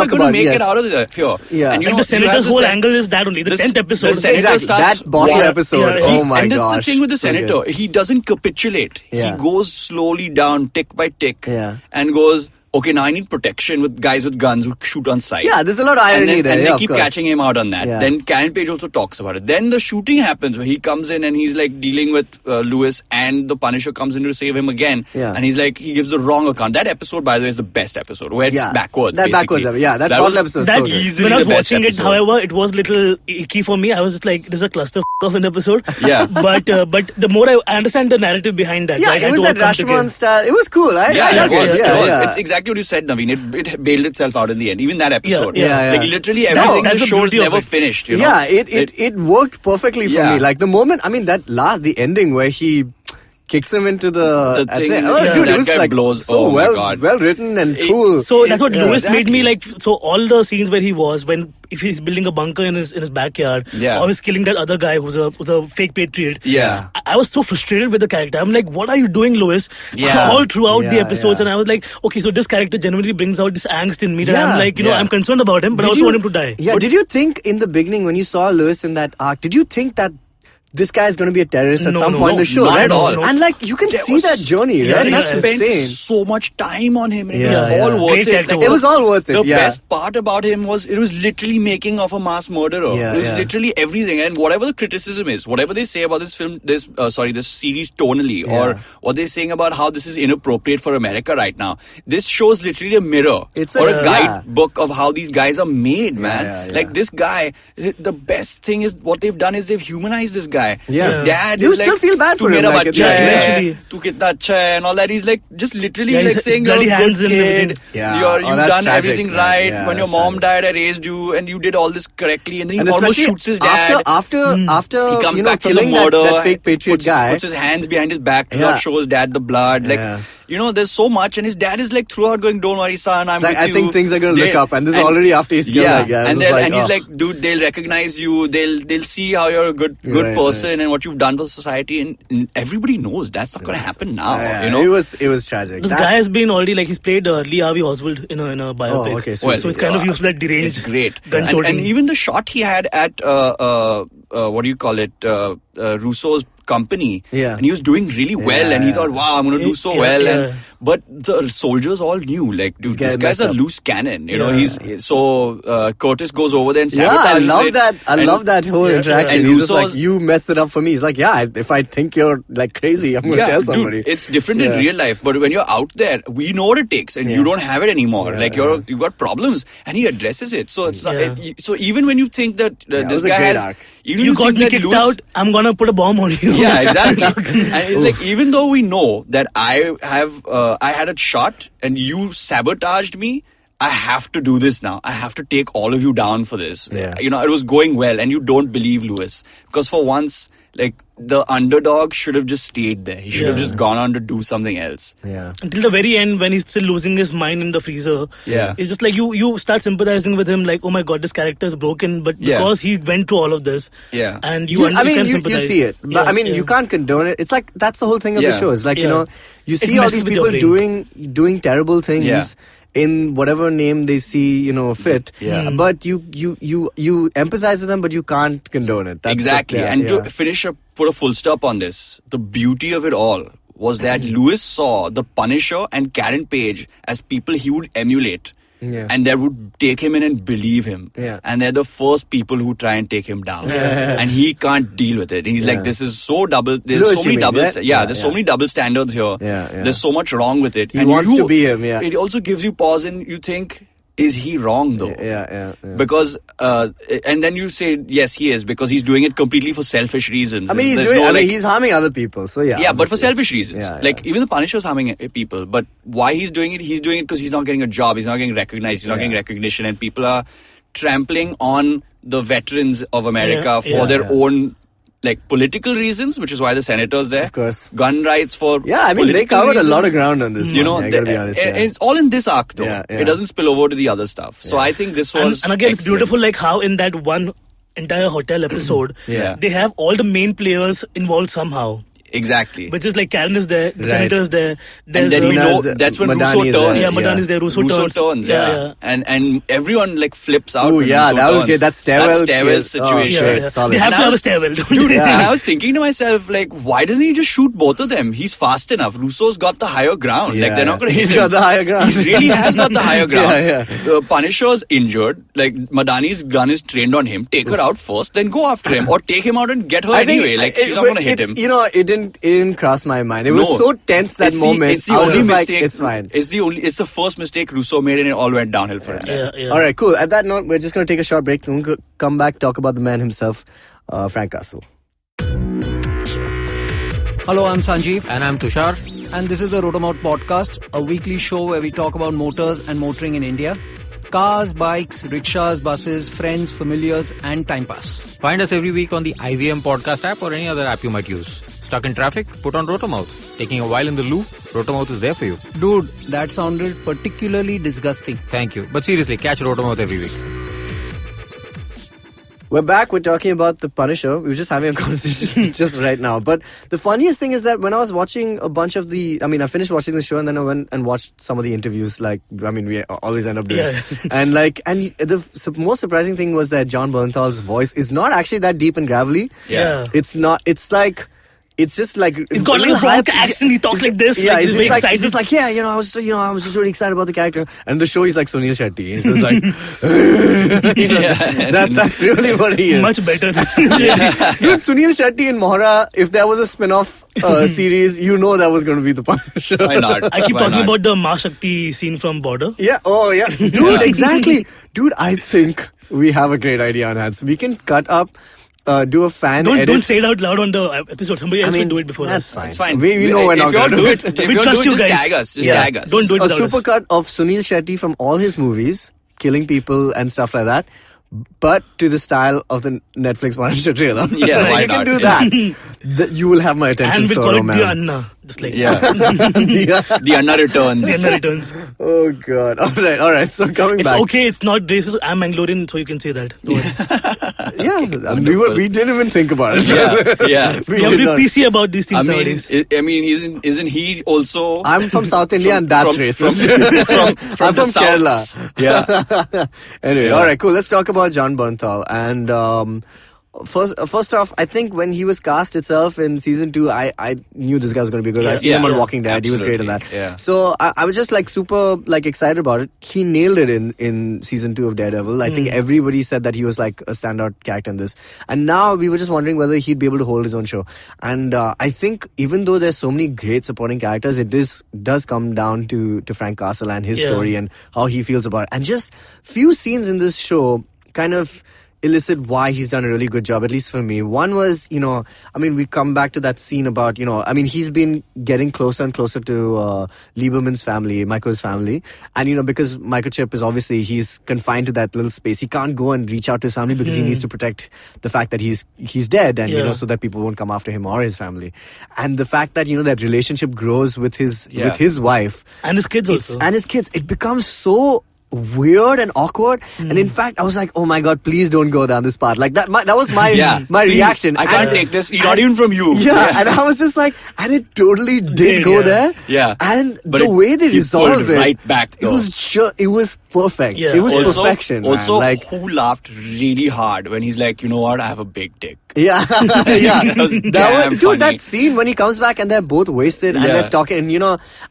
going to make it out of here? Yeah. And the Senator's whole angle is that only. The 10th episode. That bottle episode. Oh my gosh. And this is the thing with the Senator. He doesn't capitulate. He goes slowly down, tick by tick, and goes... Okay, now I need protection with guys with guns who shoot on sight. Yeah, there's a lot of irony there. And they keep catching him out on that. Then Karen Page also talks about it. Then the shooting happens where he comes in and he's like dealing with Lewis, and the Punisher comes in to save him again. And he's like, he gives the wrong account. That episode, by the way, is the best episode where it's backwards. That backwards, that bottle episode is so easily when I was watching it, however, it was a little icky for me. I was just like, this is a cluster of an episode. But the more I understand the narrative behind that. Yeah, it was that Rashomon style. It was cool. It was. It's exactly what you said, Naveen. It bailed itself out in the end. Even that episode. Like literally everything in the show is never finished. You know? Yeah, it worked perfectly for me. Like the moment, I mean, the ending where he kicks him into the thing. Dude, it was guy like blows. so well written and cool. So that's what Lewis made me like. So all the scenes where he was, if he's building a bunker in his backyard, or he's killing that other guy who's a fake patriot. I was so frustrated with the character. I'm like, what are you doing, Lewis? All throughout the episodes, and I was like, okay, so this character genuinely brings out this angst in me that I'm like, you know, I'm concerned about him, but I also want him to die. Yeah. Did you think in the beginning when you saw Lewis in that arc, did you think that this guy is going to be a terrorist at some point in the show, not right? At all. And like you can see that journey, right? They That's spent insane. so much time on him, and it was all worth it. It was all worth it. The best part about him was it was literally making of a mass murderer. It was literally everything, and whatever the criticism is, whatever they say about this film, this series tonally, or what they're saying about how this is inappropriate for America right now, this shows literally a mirror or a guidebook of how these guys are made, man. Like this guy, the best thing is what they've done is they've humanized this guy. His dad you is still like, feel bad for him. Like, eventually. Tu kitna acha hai, and all that. He's like just literally like saying you're a good kid. You've done everything right. When your mom died, I raised you, and you did all this correctly. And then he almost shoots his dad. After he comes back killing from the murder, that fake patriot guy, puts his hands behind his back to not show his dad the blood. Like you know, there's so much, and his dad is like throughout going, "Don't worry, son, I'm with you." I think things are going to look up, and this is already after he's killed. And he's like, "Dude, they'll recognize you. They'll see how you're a good person and what you've done for society." And everybody knows that's not going to happen now. You know, it was tragic. This guy has been already like he's played Lee Harvey Oswald in a biopic. Oh, okay, so it's kind of used to that deranged. It's great, and even the shot he had at what do you call it, Russo's company, and he was doing really well, and he thought, wow, I'm going to do so well. But the soldiers all knew, like, dude, this guy's a loose cannon. You know, Curtis goes over there and sabotages it. I love that whole interaction. And he's just like, you messed it up for me. He's like, if I think you're like crazy, I'm going to tell somebody. Dude, it's different in real life, but when you're out there, we know what it takes, and you don't have it anymore. Like you've got problems, and he addresses it. So it's not. So even when you think that this guy has, you got me kicked out, I'm gonna put a bomb on you. Yeah, exactly. And it's like, even though we know that I had a shot and you sabotaged me, I have to do this now. I have to take all of you down for this. Yeah. You know, it was going well, and you don't believe Lewis. Because for once, like, the underdog should have just stayed there. He should have just gone on to do something else. Yeah. Until the very end, when he's still losing his mind in the freezer. Yeah. It's just like you start sympathizing with him, like, oh my god, this character is broken. But because he went through all of this, and you can sympathize. You see it. But, I mean, you can't condone it. It's like, that's the whole thing of the show. It's like, you know, you see all these people doing terrible things. In whatever name they see, you know, fit. Yeah. But you empathize with them, but you can't condone it. That's exactly. To finish up, put a full stop on this, the beauty of it all was that Lewis saw the Punisher and Karen Page as people he would emulate. Yeah. And they would take him in and believe him. Yeah. And they're the first people who try and take him down. And he can't deal with it. And he's like, this is so double. There's Lewis, so many double. There's so yeah. many double standards here. There's so much wrong with it. He wants to be him. Yeah. It also gives you pause and you think, is he wrong though? Yeah. Because and then you say yes, he is, because he's doing it completely for selfish reasons. I mean, he's harming other people. So yeah. Yeah, but for selfish reasons. Yeah, like even the Punisher's harming people. But why he's doing it? He's doing it because he's not getting a job. He's not getting recognized. He's not getting recognition, and people are trampling on the veterans of America for their own, like, political reasons, which is why the senator's there. Of course. Gun rights for I mean, they covered a lot of ground on this. You know, I gotta be honest, it's all in this arc, though. Yeah. It doesn't spill over to the other stuff. So I think this was and again, it's excellent. beautiful, like how in that one entire hotel episode, they have all the main players involved somehow. Exactly. Which is like Karen is there, the senator is there. And then we know that's when Russo turns. Yeah, Madani is there. Russo turns. Yeah. And everyone like flips out. Oh yeah, that was good. That stairwell situation. They have to have a stairwell, dude. And I was thinking to myself, like, why doesn't he just shoot both of them? He's fast enough. Russo's got the higher ground. Like, they're not going to hit him. He's got the higher ground. He really has got the higher ground. Yeah. Punisher's injured. Like, Madani's gun is trained on him. Take her out first, then go after him, or take him out and get her anyway. Like, she's not going to hit him. You know, it didn't cross my mind. It was so tense that moment. It's the only mistake. It's fine. It's the first mistake Russo made, and it all went downhill for him. All right, cool. At that note, we're just going to take a short break. We'll come back, talk about the man himself, Frank Castle. Hello, I'm Sanjeev. And I'm Tushar. And this is the Rotomouth Podcast, a weekly show where we talk about motors and motoring in India. Cars, bikes, rickshaws, buses, friends, familiars, and time pass. Find us every week on the IVM Podcast app or any other app you might use. Stuck in traffic? Put on Rotomouth. Taking a while in the loo? Rotomouth is there for you. Dude, that sounded particularly disgusting. Thank you. But seriously, catch Rotomouth every week. We're back. We're talking about the Punisher. We were just having a conversation just right now. But the funniest thing is that when I was watching a bunch of I finished watching the show and then I went and watched some of the interviews. Like, I mean, we always end up doing it. And the most surprising thing was that John Bernthal's voice is not actually that deep and gravelly. Yeah. It's not. It's like. It's just like he's got like a Bronx accent. He talks like this. Yeah, like, he's like, excited. It's just like, I was just really excited about the character. And the show, he's like Sunil Shetty. He's just like, that's really what he is. Much better. Dude, Sunil Shetty in Mohra. If there was a spin-off series, that was going to be the Punisher. Why not? I keep talking about the Ma Shakti scene from Border. Yeah. Oh yeah, dude. Exactly, dude. I think we have a great idea on hands. We can cut up. Do a fan edit. Don't say it out loud on the episode. Somebody else will do it before us. That's fine. It's fine. We know we're not going to do it. If we trust you just guys. Gag us. Just gag us. Don't do it A without us. supercut of Sunil Shetty from all his movies, killing people and stuff like that, but to the style of the Netflix Punisher trailer. Yeah, why you can not? do that. You will have my attention, And we Soro, call it man. the Anna. Just like The Anna returns. the Anna returns. Oh god. All right. So coming It's back. okay. It's not racist. I'm Mangalorean, so you can say that. We didn't even think about it. Yeah. We You have did to be not. PC about these things I mean, nowadays. isn't he also? I'm from South India and that's racist. From I'm the from Kerala. South. Yeah. Anyway, all right, cool. Let's talk about John Bernthal. And first off, I think when he was cast itself in season 2, I knew this guy was going to be good. I seen him on Walking Dead. He was great in that. Yeah. So I was just like super like excited about it. He nailed it in season 2 of Daredevil. I think everybody said that he was like a standout character in this. And now we were just wondering whether he'd be able to hold his own show. And I think even though there's so many great supporting characters, it does come down to Frank Castle and his story and how he feels about it. And just few scenes in this show kind of elicit why he's done a really good job, at least for me. One was, we come back to that scene about, he's been getting closer and closer to Lieberman's family, Micro's family. And, because Microchip is obviously, he's confined to that little space. He can't go and reach out to his family because he needs to protect the fact that he's dead and, so that people won't come after him or his family. And the fact that, that relationship grows with his wife. And his kids also. And his kids. It becomes so weird and awkward, and in fact I was like, oh my god, please don't go down this path. Like that was my my reaction. I can't take this, not even from you. And I was just like, and it totally did go there. And but the way they resolved it right back though. It was perfect. Yeah. It was perfection. Also, man. who laughed really hard when he's like, you know what, I have a big dick. Yeah. That was dude, that scene when he comes back and they're both wasted and they're talking, and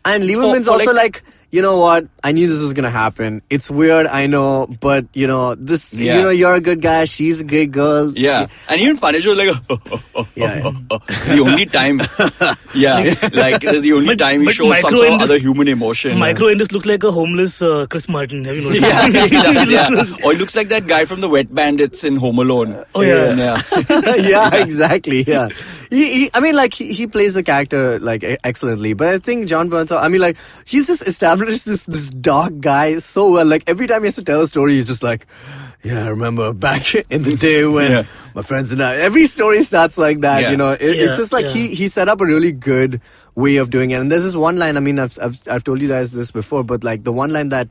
and Lieberman's also like, you know what? I knew this was gonna happen. It's weird, I know, but this. You're a good guy. She's a great girl. Yeah, and even Punish was like, the only time. Like the only time he shows some sort of other human emotion. Micro in this looks like a homeless Chris Martin. Have you noticed? Or he looks like that guy from the Wet Bandits in Home Alone. Oh yeah. Yeah, exactly. Yeah, he plays the character like excellently. But I think John Bernthal, he's just established this dark guy so well. Like every time he has to tell a story, he's just like, I remember back in the day when my friends and I. Every story starts like that. It's just like he set up a really good way of doing it. And there's this one line. I've told you guys this before, but like the one line that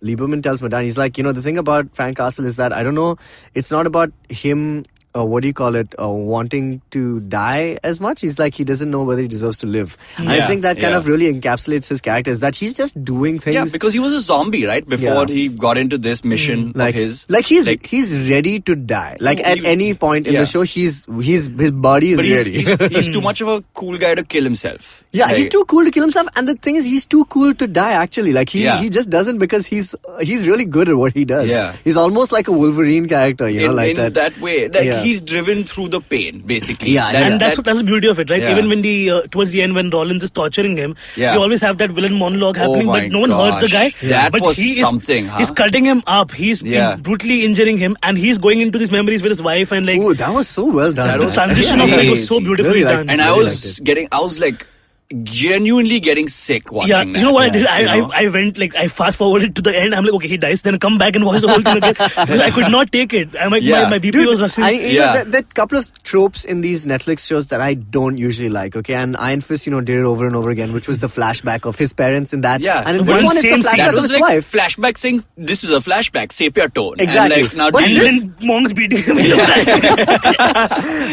Lieberman tells Madan, he's like, the thing about Frank Castle is that I don't know, it's not about him. Wanting to die as much. He's like, he doesn't know whether he deserves to live. And I think that kind of really encapsulates his character, is that he's just doing things. Yeah, because he was a zombie, right? Before he got into this mission of his. Like he's ready to die. Like at any point in the show, his body is ready. He's too much of a cool guy to kill himself. Yeah, he's too cool to kill himself. And the thing is, he's too cool to die, actually. Like he just doesn't, because he's really good at what he does. Yeah. He's almost like a Wolverine character, in that way. Like he's driven through the pain, basically. That's the beauty of it, right? Even when towards the end, when Rollins is torturing him, you always have that villain monologue happening, but no one hurts the guy. That but was he's cutting him up. He's brutally injuring him, and he's going into these memories with his wife, and like, that was so well done. The transition of it was so beautifully done. And I was like genuinely getting sick watching that. You know what I did? I went, like, I fast forwarded to the end. I'm like, okay, he dies, then come back and watch the whole thing again. Because I could not take it. I'm like, my BP was rushing. There are a couple of tropes in these Netflix shows that I don't usually like, okay? And Iron Fist, did it over and over again, which was the flashback of his parents in that. Yeah. And in this one, it's a flashback of his wife. Flashback saying, this is a flashback, sepia tone. Exactly. And like, then monks beating him.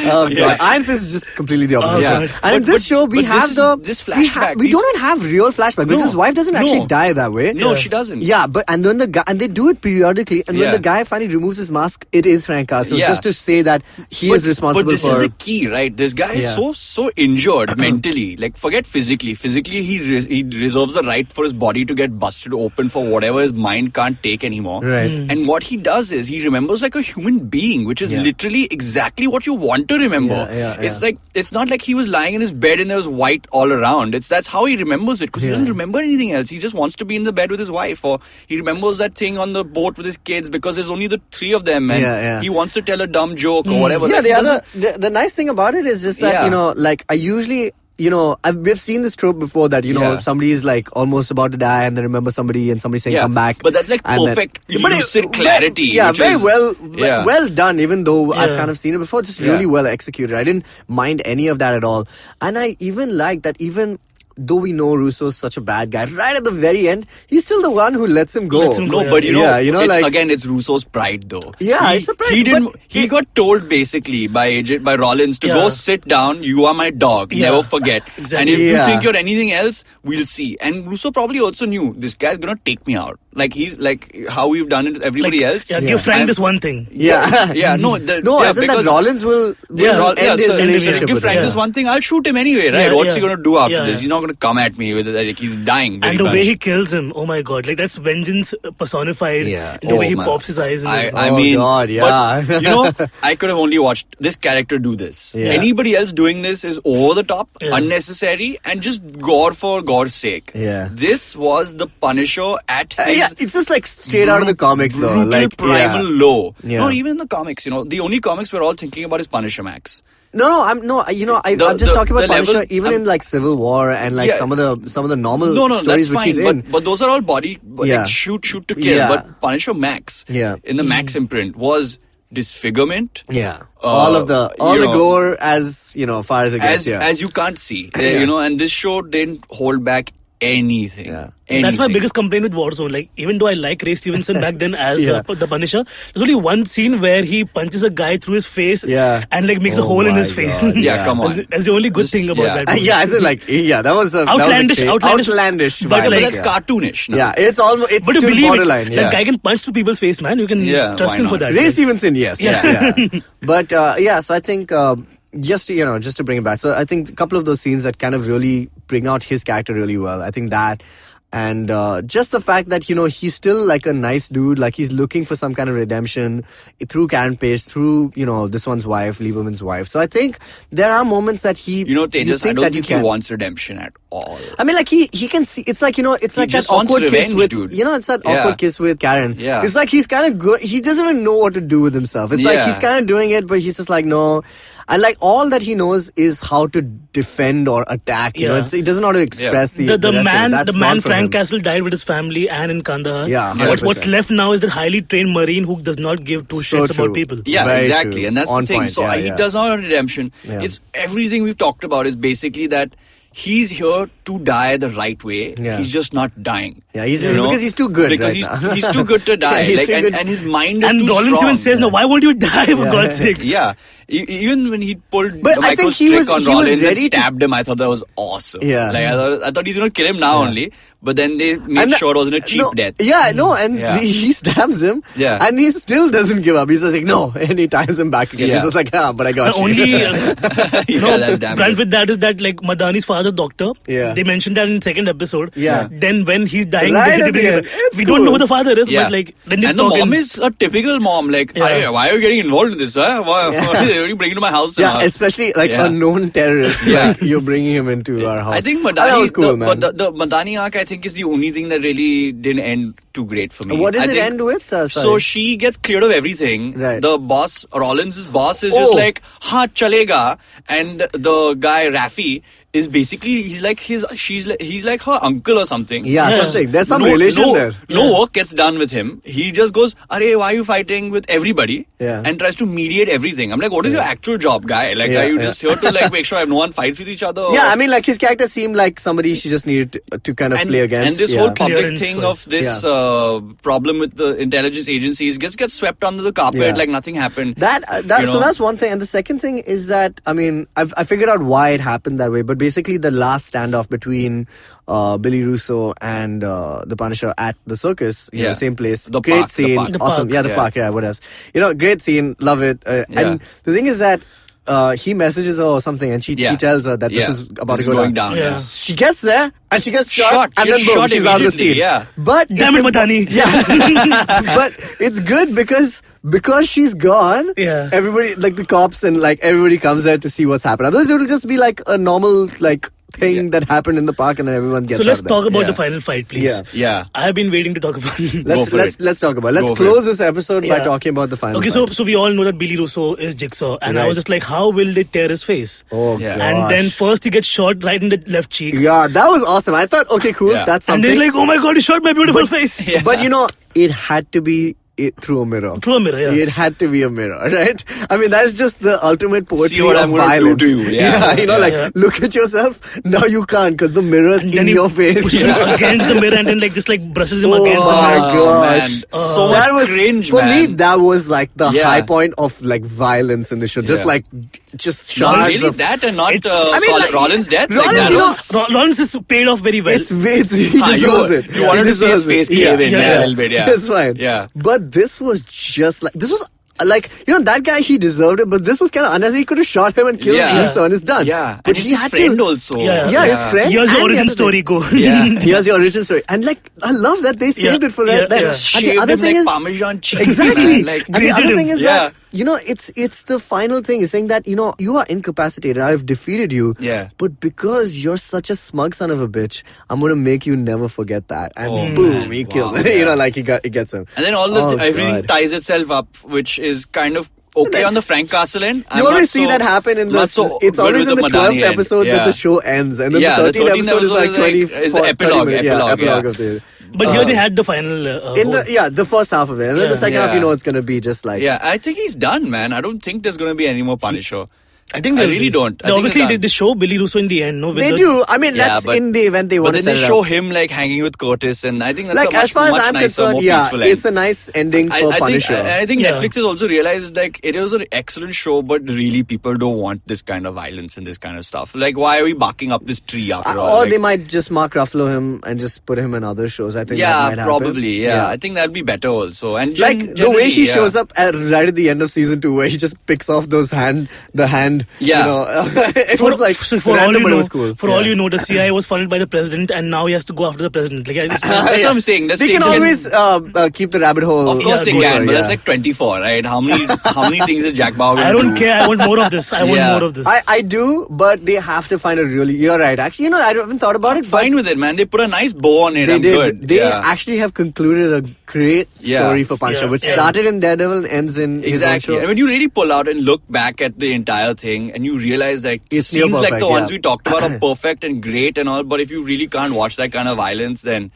Oh, God. Iron Fist is just completely the opposite. And in this show, we have this flashback. We don't have real flashback because his wife doesn't actually die that way. No, she doesn't. Yeah, but and then the guy, and they do it periodically, and when the guy finally removes his mask, it is Frank Castle, just to say that he is responsible. But this is the key, right? This guy is so injured mentally. Like, forget physically. Physically, he reserves the right for his body to get busted open for whatever his mind can't take anymore. Right. And what he does is he remembers like a human being, which is literally exactly what you want to remember. It's like, it's not like he was lying in his bed and there was white all around. That's how he remembers it, because he doesn't remember anything else. He just wants to be in the bed with his wife, or he remembers that thing on the boat with his kids because there's only the three of them, and he wants to tell a dumb joke or whatever. Yeah, the nice thing about it is just that, like I usually... we've seen this trope before that, somebody is like almost about to die and they remember somebody and somebody saying come back. But that's like perfect lucid clarity. Yeah, very well done, even though I've kind of seen it before, just really well executed. I didn't mind any of that at all. And I even like that though we know Russo's such a bad guy, right at the very end, he's still the one who lets him go. But it's Russo's pride, though. Yeah, it's a pride. He got told basically by Rollins to go sit down. You are my dog. Never forget. Exactly. And if you think you're anything else, we'll see. And Russo probably also knew this guy's gonna take me out. Like he's like how we've done it with everybody else. Yeah, give Frank this one thing. Isn't that Rollins will end his relationship give with Frank him. this one thing, I'll shoot him anyway, right? What's he gonna do after this? He's not gonna come at me with it, like he's dying. And the way he kills him, oh my god, like that's vengeance personified. In the way he pops his eyes. I mean, God, but, I could have only watched this character do this. Anybody else doing this is over the top, unnecessary, and just gore for gore's sake. Yeah. This was the Punisher at his it's just like straight out of the comics, though. Brutal, Like primal low. Yeah. No, even in the comics, the only comics we're all thinking about is Punisher Max. I'm just talking about Punisher, level, even in like Civil War and like some of the normal stories which he's in. But those are all like shoot to kill. Yeah. But Punisher Max, in the Max imprint, was disfigurement. Yeah, all the gore as far as it gets. As you can't see, and this show didn't hold back anything. Anything. That's my biggest complaint with Warzone. Like, even though I like Ray Stevenson back then as the Punisher, there's only one scene where he punches a guy through his face and like makes a hole in his face. Come on. That's the only good thing about that. That was outlandish. But that's cartoonish. No? Yeah, it's almost but still borderline. That guy can punch through people's face, man. You can trust him for that. Ray Stevenson, yes. But so I think. Just to bring it back. So I think a couple of those scenes that kind of really bring out his character really well. I think that, and just the fact that he's still like a nice dude. Like he's looking for some kind of redemption through Karen Page, through this one's wife, Lieberman's wife. So I think there are moments that he. Tejas, I don't think he wants redemption at all. I mean, like he can see. It's like it's like that awkward kiss with dude. It's that awkward kiss with Karen. Yeah. It's like he's kind of good. He doesn't even know what to do with himself. It's like he's kind of doing it, but he's just like no. And like all that he knows is how to defend or attack. He doesn't know how to express the man Frank Castle died with his family and in Kandahar. What's left now is that highly trained Marine who does not give two shits about people. Yeah, very exactly, true. And that's on the thing. point. So he does not have redemption. It's everything we've talked about is basically that. He's here to die the right way. He's just not dying. Yeah, because he's too good. Because he's too good to die. And his mind is too strong. And Rollins even says, "No, why won't you die for God's sake?" Yeah, even when he pulled the micro stick on Rollins and stabbed him, I thought that was awesome. Yeah, I thought he's gonna kill him now only, but then they made sure it wasn't a cheap death. He stabs him. And he still doesn't give up. He's just like no, and he ties him back again. He's just like but I got you. Only that's damn brand with that is that like Madani's father's doctor. They mentioned that in the second episode. Then when he's dying, we don't know who the father is, but like then they and the mom is a typical mom. Like, why are you getting involved in this? Huh? Why are you bringing to my house? Especially like a known terrorist. Like you're bringing him into our house. I think Madani was cool, man. The Madani arc, I think, is the only thing that really didn't end too great for me. What does it end with? So she gets cleared of everything. Right. The boss, Rollins' boss, is just like, "Ha, chalega," and the guy Raffi is basically he's like her uncle or something. Something. There's some relation there. No work gets done with him. He just goes, "Arey, why are you fighting with everybody?" And tries to mediate everything. I'm like, what is your actual job, guy? Like, are you just here to like make sure no one fights with each other? I mean, like his character seemed like somebody she just needed to kind of play against. And this whole public thing of this problem with the intelligence agencies gets swept under the carpet like nothing happened. So that's one thing. And the second thing is that I mean, I figured out why it happened that way, but basically the last standoff between Billy Russo and the Punisher at the circus, same place. The great park, scene, the park. awesome. The park. What else? Great scene, love it. And the thing is that he messages her or something, and he tells her that this is about to go down. She gets there and she gets shot and then boom, she's out of the scene. But damn it, Madani. But it's good because she's gone. Everybody, like the cops and like everybody comes there to see what's happened. Otherwise, it will just be like a normal like thing that happened in the park, and then everyone gets. So let's out of talk about the final fight, please. I have been waiting to talk about. Let's talk about. Let's close this episode by talking about the final. Okay, fight. so we all know that Billy Russo is Jigsaw, and I was just like, how will they tear his face? Oh, gosh. And then first he gets shot right in the left cheek. Yeah, that was awesome. I thought, okay, cool, that's something. And they're like, oh my god, he shot my beautiful face. But it had to be. Through a mirror. It had to be a mirror, right? I mean, that's just the ultimate poetry of violence. Do to you. Look at yourself. Now you can't because the mirror's in your face. Pushes him against the mirror and then like just like brushes him against the mirror. Oh my gosh. So much cringe, for me, that was like the high point of like violence in the show. Just like shards really of... that and not Rollins' death? Rollins is paid off very well. He deserves it. You wanted to see his face cave in a little bit, It's fine. But this was just like... that guy, he deserved it, but this was kind of unnecessary. He could have shot him and killed him, and it's done. But and he had friend also. His friend. Here's your origin story, go. Here's your origin story. And I love that they saved it for that. Just shaved him like Parmesan cheese. Exactly. And the other thing is that it's the final thing. Is saying that, you are incapacitated. I've defeated you. Yeah. But because you're such a smug son of a bitch, I'm going to make you never forget that. And boom, he kills him. Yeah. He gets him. And then everything ties itself up, which is kind of okay on the Frank Castle end. You always see that happen in the... it's always in the 12th episode that the show ends. And then the 13th episode is like 20... is the epilogue. Epilogue of the... But here they had the final... the first half of it. And then the second half, it's going to be just like... Yeah, I think he's done, man. I don't think there's going to be any more Punisher. I really don't. Obviously, they show Billy Russo in the end. No, they do. I mean, that's in the event they want to set it up. But then they show him like hanging with Curtis, and I think that's like, a much nicer, concerned, more peaceful end. It's a nice ending for Punisher. I think Netflix has also realized like it was an excellent show, but really people don't want this kind of violence and this kind of stuff. Like, why are we barking up this tree after all? Or they might just Mark Ruffalo him and just put him in other shows. I think that might probably. happen. I think that'd be better also. And like the way he shows up right at the end of season 2, where he just picks off the hand. It was like random, but it was cool. For all you know, the CIA was funded by the president, and now he has to go after the president. Like, that's what I'm saying. They can always keep the rabbit hole. Of course they can, but it's like 24, right? How many things is Jack Bauer? I don't care. I want more of this. I want more of this. I do, but they have to find a really... You're right. Actually, I haven't thought about it. Fine with it, man. They put a nice bow on it. They did. Good. They actually have concluded a great story for Punisher, which started in Daredevil and ends in exactly. And when you really pull out and look back at the entire thing, and you realize that scenes like the ones we talked about are perfect and great and all, but if you really can't watch that kind of violence, then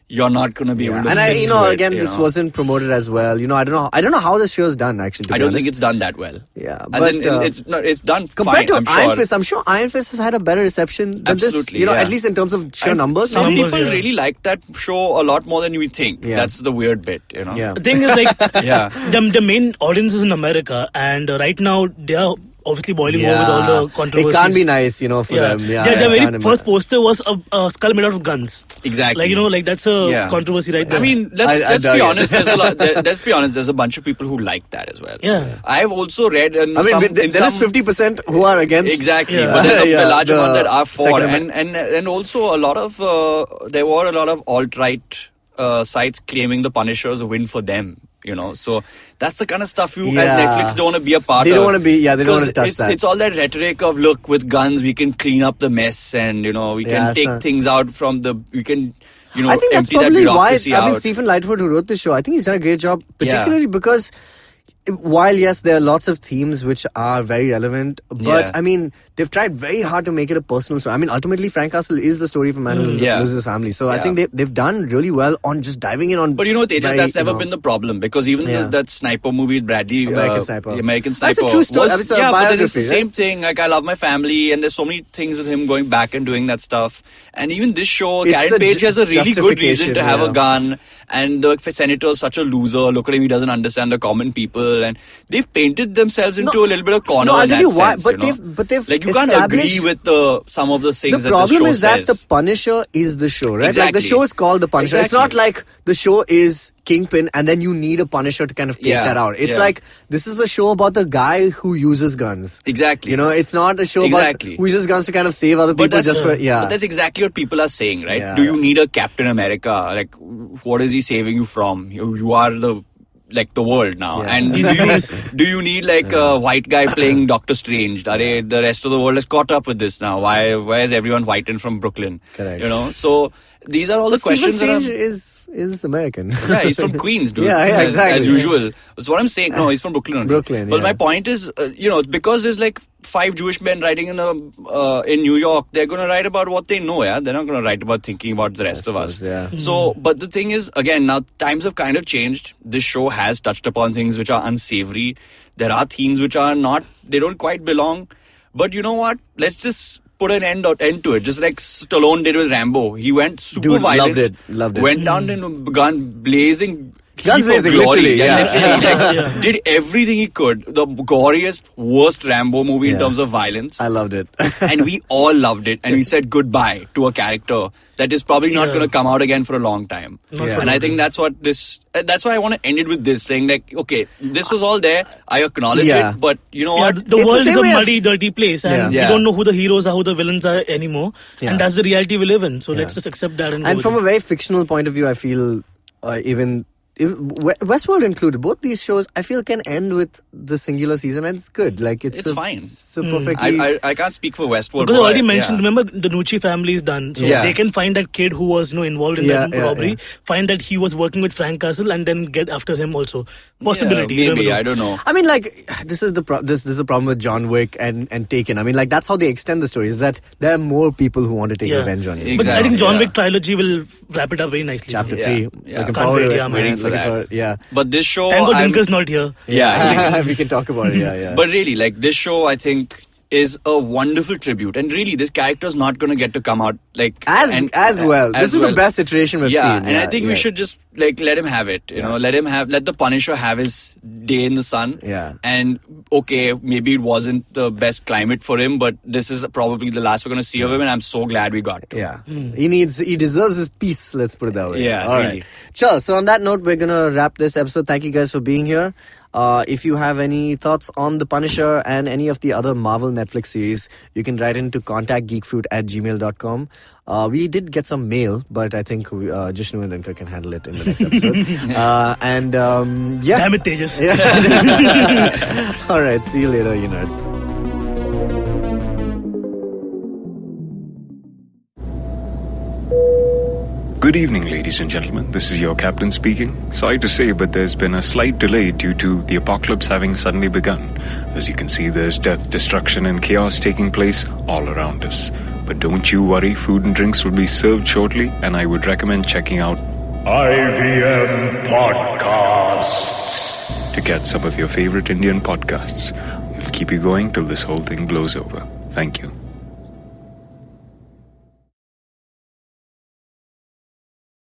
you're not going to be able to sit through it, this wasn't promoted as well. I don't know how the show's done, actually. I don't think it's done that well. Yeah, but it's done compared fine, to Iron Fist. I'm sure Iron Fist has had a better reception than this. At least in terms of sheer numbers. Some people really like that show a lot more than we think. Yeah. That's the weird bit, The thing is, like, the main audience is in America, and right now they are obviously boiling over with all the controversies. It can't be nice, for them. The very first poster was a skull made out of guns. Exactly. Like that's a controversy right there. I mean, let's be honest. Let's be honest. There's a bunch of people who like that as well. Yeah. I've also read. There is 50% who are against. Exactly. Yeah. But there's a large amount that are for, and also a lot of there were a lot of alt-right sites claiming the Punisher's a win for them. So that's the kind of stuff you as Netflix don't want to be a part of. They don't want to be, they don't want to touch that. It's all that rhetoric of, look, with guns we can clean up the mess and, we can take things out from we can, I think that's empty that probably why, out. Stephen Lightfoot, who wrote the show, I think he's done a great job, particularly because while, yes, there are lots of themes which are very relevant, but, they've tried very hard to make it a personal story. Ultimately, Frank Castle is the story of a man who loses his family. So I think they've done really well on just diving in on... But Tejas, that's never been the problem, because even that sniper movie with Bradley... American Sniper. That's a true story. But then it's the same thing. Like, I love my family, and there's so many things with him going back and doing that stuff. And even this show, Karen Page has a really good reason to have a gun, and the senator is such a loser. Look at him, he doesn't understand the common people, and they've painted themselves into a little bit of corner in that sense. But they've like, you can't agree with some of the things that the show says. The problem is that the Punisher is the show, right? Exactly. Like, the show is called The Punisher. Exactly. It's not like the show is Kingpin and then you need a Punisher to kind of take that out. It's like, this is a show about the guy who uses guns. Exactly. It's not a show about who uses guns to kind of save other people just for... But that's exactly what people are saying, right? Yeah. Do you need a Captain America? Like, what is he saving you from? You are the world now. Yeah. And do you need a white guy playing Doctor Strange? The rest of the world has caught up with this now. Why is everyone white and from Brooklyn? Correct. So these are all the questions. Stephen Strange is American. Yeah, he's from Queens, dude. Exactly. As usual. That's what I'm saying. No, he's from Brooklyn only. Brooklyn, But my point is, because there's 5 Jewish men writing in New York, they're going to write about what they know, They're not going to write about thinking about the rest of us. Yeah. So, but the thing is, again, now times have kind of changed. This show has touched upon things which are unsavory. There are themes which are not, they don't quite belong. But you know what? Let's just put an end to it. Just like Stallone did with Rambo. He went super violent. Loved it. Went down and begun blazing. Guns blazing, literally. Did everything he could. The goriest, worst Rambo movie in terms of violence. I loved it. And we all loved it. And we said goodbye to a character that is probably not going to come out again for a long time. And I think that's why I want to end it with this thing. Like, okay, this was all there. I acknowledge it. But you know what? The world is a muddy, dirty place. And we don't know who the heroes are, who the villains are anymore. And that's the reality we live in. So let's just accept that. And from a very fictional point of view, I feel even Westworld included, both these shows I feel can end with the singular season and it's good. Like it's fine. So perfectly. I can't speak for Westworld. Because I already mentioned, remember the Nucci family is done. So they can find that kid who was involved in that robbery, find that he was working with Frank Castle and then get after him also. Possibility. Maybe, I don't know. I mean, like, this is the problem with John Wick and Taken. I mean, like, that's how they extend the story, is that there are more people who want to take revenge on you. Exactly. But I think John Wick trilogy will wrap it up very nicely. Chapter 3. Looking forward to it. Waiting for that. But this show... Thank God Dinka's not here. Yeah, we can talk about it, But really, like, this show, I think, is a wonderful tribute. And really, this character is not going to get to come out, like... As well. This is the best iteration we've seen. And I think we should just, like, let him have it. You know, let the Punisher have his day in the sun. Yeah. And, okay, maybe it wasn't the best climate for him, but this is probably the last we're going to see of him, and I'm so glad we got to. Yeah. He deserves his peace, let's put it that way. Yeah, all really. Right. Sure, so on that note, we're going to wrap this episode. Thank you guys for being here. If you have any thoughts on The Punisher and any of the other Marvel Netflix series, you can write into contactgeekfruit@gmail.com. We did get some mail, but I think Jishnu and Dinkar can handle it in the next episode. Damn it, Tejas. All right, see you later, you nerds. Good evening, ladies and gentlemen. This is your captain speaking. Sorry to say, but there's been a slight delay due to the apocalypse having suddenly begun. As you can see, there's death, destruction, and chaos taking place all around us. But don't you worry, food and drinks will be served shortly, and I would recommend checking out IVM Podcasts to get some of your favorite Indian podcasts. We'll keep you going till this whole thing blows over. Thank you.